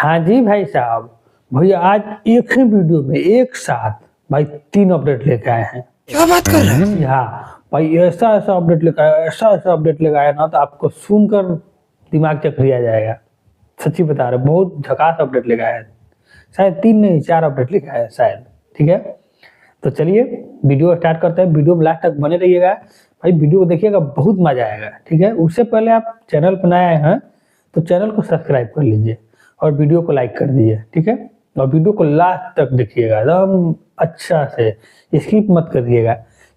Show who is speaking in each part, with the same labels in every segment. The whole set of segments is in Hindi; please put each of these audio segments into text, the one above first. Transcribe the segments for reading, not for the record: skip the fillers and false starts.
Speaker 1: हाँ जी भाई साहब, भैया आज एक ही वीडियो में एक साथ भाई 3 अपडेट लेके आए हैं।
Speaker 2: क्या बात कर रहे हैं?
Speaker 1: जी हाँ भाई, ऐसा ऐसा अपडेट लेकर आया, ऐसा ऐसा अपडेट लेकर आया ना, तो आपको सुनकर दिमाग चकरिया जाएगा। सच्ची बता रहे, बहुत झकास अपडेट लेकर आया है। शायद 3 नहीं 4 अपडेट लेकर आया है शायद। ठीक है, तो चलिए वीडियो स्टार्ट करते हैं। वीडियो में लास्ट तक बने रहिएगा भाई, वीडियो को देखिएगा, बहुत मजा आएगा। ठीक है, उससे पहले आप चैनल पर नए आए हैं तो चैनल को सब्सक्राइब कर लीजिए और वीडियो को लाइक कर दीजिए। ठीक है, और वीडियो को लास्ट तक देखिएगा एकदम अच्छा से, स्किप मत करिएगा,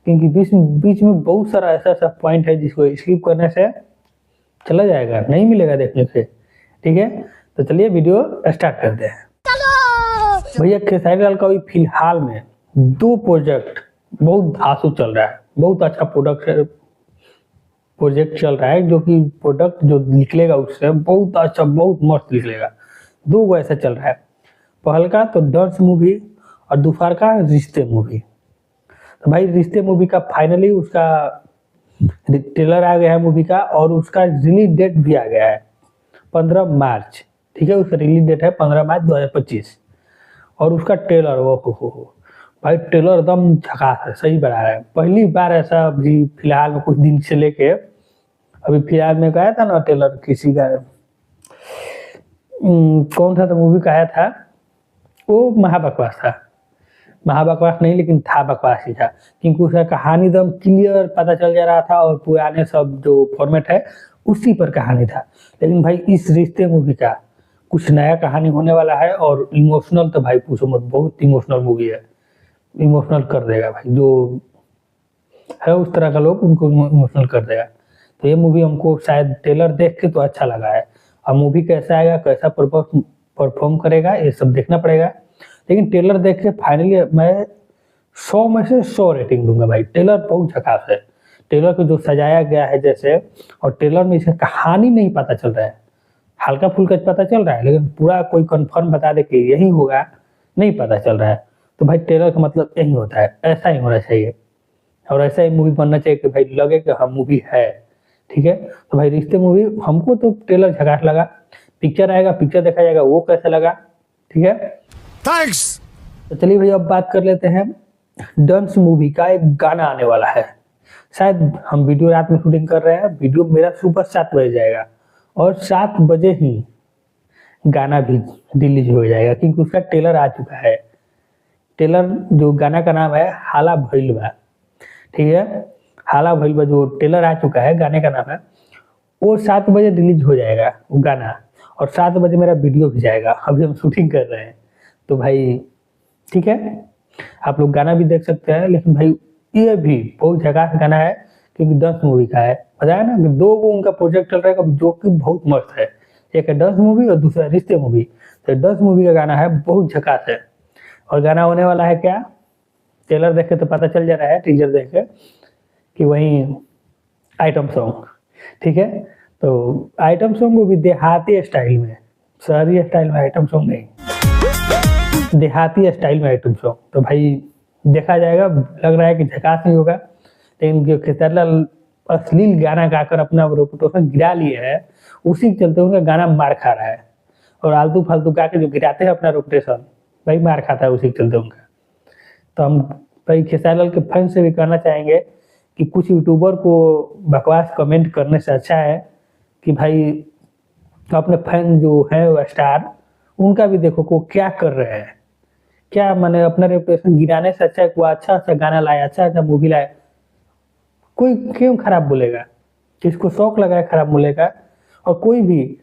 Speaker 1: क्योंकि बीच बीच में बहुत सारा ऐसा ऐसा पॉइंट है जिसको स्किप करने से चला जाएगा, नहीं मिलेगा देखने से। ठीक है, तो चलिए वीडियो स्टार्ट करते हैं। भैया खेसारी लाल का भी फिलहाल में 2 प्रोजेक्ट बहुत धांसू चल रहा है, बहुत अच्छा प्रोजेक्ट चल रहा है, जो कि प्रोडक्ट जो निकलेगा उससे बहुत अच्छा, बहुत मस्त निकलेगा। 2 गो ऐसा चल रहा है, पहल का तो डांस मूवी और दूसरा का रिश्ते मूवी। तो भाई रिश्ते मूवी का फाइनली उसका ट्रेलर आ गया है मूवी का, और उसका रिलीज डेट भी आ गया है 15 मार्च। ठीक है, उसका रिलीज डेट है 15 मार्च 2025। और उसका ट्रेलर वो भाई ट्रेलर एकदम झकास है, सही बना रहा है। पहली बार ऐसा अभी फिलहाल में कुछ दिन से लेके अभी फिलहाल में आया था ना ट्रेलर, किसी का कौन सा तो मूवी का आया था, वो महाबकवास था। महाबकवास नहीं, लेकिन था बकवास ही था, क्योंकि उसका कहानी एकदम क्लियर पता चल जा रहा था और पुराने सब जो फॉर्मेट है उसी पर कहानी था। लेकिन भाई इस रिश्ते मूवी का कुछ नया कहानी होने वाला है, और इमोशनल तो भाई पूछो मत, बहुत इमोशनल मूवी है। इमोशनल कर देगा भाई, जो है उस तरह का लोग उनको इमोशनल कर देगा। तो ये मूवी हमको शायद ट्रेलर देख के तो अच्छा लगा है। अब मूवी कैसा आएगा, कैसा परफॉर्म करेगा, ये सब देखना पड़ेगा। लेकिन ट्रेलर देख के फाइनली मैं 100 में से 100 रेटिंग दूंगा भाई। ट्रेलर बहुत झकास है, ट्रेलर को जो सजाया गया है जैसे, और ट्रेलर में इसका कहानी नहीं पता चल रहा है, हल्का फुल्का पता चल रहा है, लेकिन पूरा कोई कंफर्म बता दे कि यही होगा नहीं पता चल रहा है। तो भाई ट्रेलर का मतलब यही होता है, ऐसा ही होना चाहिए, और ऐसा ही मूवी बनना चाहिए कि भाई लगे कि हाँ मूवी है। ठीक है, तो भाई रिश्ते मूवी हमको तो ट्रेलर झकास लगा। पिक्चर आएगा, पिक्चर देखा जाएगा वो कैसा लगा। ठीक है,
Speaker 2: थैंक्स।
Speaker 1: तो चलिए भाई अब बात कर लेते हैं। डांस मूवी का एक गाना आने वाला है। शायद हम वीडियो रात में शूटिंग कर रहे हैं, वीडियो मेरा सुबह 7 बजे जाएगा, और 7 बजे ही गाना भी रिलीज हो जाएगा, क्योंकि उसका ट्रेलर आ चुका है। ट्रेलर जो गाना का नाम है हाला भइलबा। ठीक है, हाला भइलबा जो ट्रेलर आ चुका है, गाने का नाम है, वो 7 बजे रिलीज हो जाएगा वो गाना, और 7 बजे मेरा वीडियो भी जाएगा। अभी हम शूटिंग कर रहे हैं, तो भाई ठीक है, आप लोग गाना भी देख सकते हैं। लेकिन भाई ये भी बहुत झकास गाना है, क्योंकि डांस मूवी का है। बताया ना कि 2 गो उनका प्रोजेक्ट चल रहा है, जो कि बहुत मस्त है। एक है डांस मूवी और दूसरा रिश्ते मूवी। तो डांस मूवी का गाना है, बहुत झकास है। और गाना होने वाला है क्या, ट्रेलर देख के तो पता चल जा रहा है, टीजर देख के, कि वही आइटम सॉन्ग। ठीक है, तो आइटम सॉन्ग वो भी देहाती स्टाइल में, शहरी स्टाइल में आइटम सॉन्ग नहीं, देहाती स्टाइल में आइटम सॉन्ग। तो भाई देखा जाएगा, लग रहा है कि झकास नहीं होगा। लेकिन खेसारी लाल अश्लील गाना गाकर अपना रेपुटेशन गिरा लिए है, उसी के चलते उनका गाना मार खा रहा है। और आलतू फालतू गा के जो गिराते हैं अपना रेपुटेशन, भाई मार खाता है उसी के चलते उनका। तो हम भाई खेसारी लाल के फैन से भी कहना चाहेंगे कि कुछ यूट्यूबर को बकवास कमेंट करने से अच्छा है कि भाई अपने फैन जो है वो स्टार, उनका भी देखो को क्या कर रहे हैं, क्या मैंने अपना रेपुटेशन गिराने से अच्छा है वो अच्छा अच्छा गाना लाए, अच्छा अच्छा मूवी लाए। कोई क्यों खराब बोलेगा, किसको शौक लगा है खराब बोलेगा। और कोई भी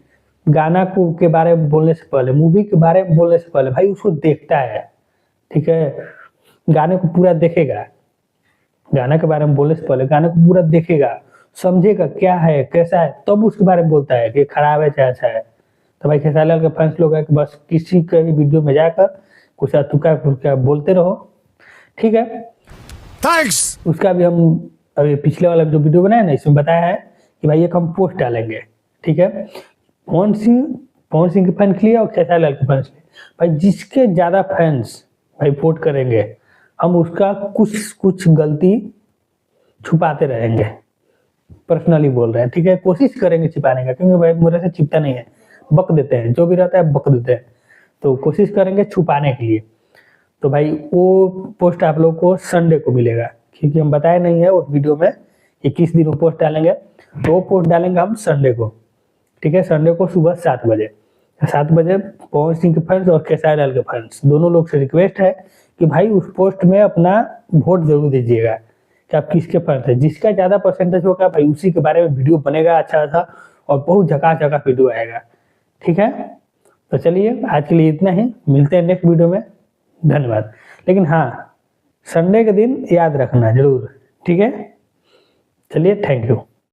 Speaker 1: गाना को के बारे में बोलने से पहले, मूवी के बारे में बोलने से पहले भाई उसको देखता है। ठीक है, गाने को पूरा देखेगा, गाना के बारे में बोलने से पहले गाने को पूरा देखेगा, समझेगा क्या है कैसा है, तब उसके बारे में बोलता है कि खराब है चाहे अच्छा है। तो भाई खेसारी लाल के फैंस लोग है कि बस किसी के भी वीडियो में जाकर कुछ अतुका फुटका बोलते रहो। ठीक है,
Speaker 2: थैंक्स।
Speaker 1: उसका भी हम अभी पिछले वाला जो वीडियो बनाया ना, इसमें बताया है कि भाई एक हम पोस्ट डालेंगे। ठीक है, पवन सिंह के फैन के लिए और खेसारी लाल के फैंस के लिए, भाई जिसके ज्यादा फैंस भाई वोट करेंगे, हम उसका कुछ गलती छुपाते रहेंगे। पर्सनली बोल रहे हैं, ठीक है, कोशिश करेंगे छिपाने का, क्योंकि भाई मेरे से छिपता नहीं है, बक देते हैं, जो भी रहता है बक देते हैं। तो कोशिश करेंगे छुपाने के लिए। तो भाई वो पोस्ट आप लोग को संडे को मिलेगा, क्योंकि हम बताए नहीं है उस वीडियो में कि किस दिन वो पोस्ट डालेंगे। तो वो पोस्ट डालेंगे हम संडे को, ठीक है, संडे को सुबह 7 बजे। 7 बजे पवन सिंह के फैंस और खेसारी लाल के फैंस दोनों लोग से रिक्वेस्ट है कि भाई उस पोस्ट में अपना वोट जरूर दीजिएगा कि आप किसके फैंस है। जिसका ज़्यादा परसेंटेज होगा भाई उसी के बारे में वीडियो बनेगा अच्छा सा, और बहुत झकास वीडियो आएगा, ठीक है। तो चलिए आज के लिए इतना ही, मिलते हैं नेक्स्ट वीडियो में, धन्यवाद। लेकिन हाँ, संडे के दिन याद रखना जरूर, ठीक है। चलिए, थैंक यू।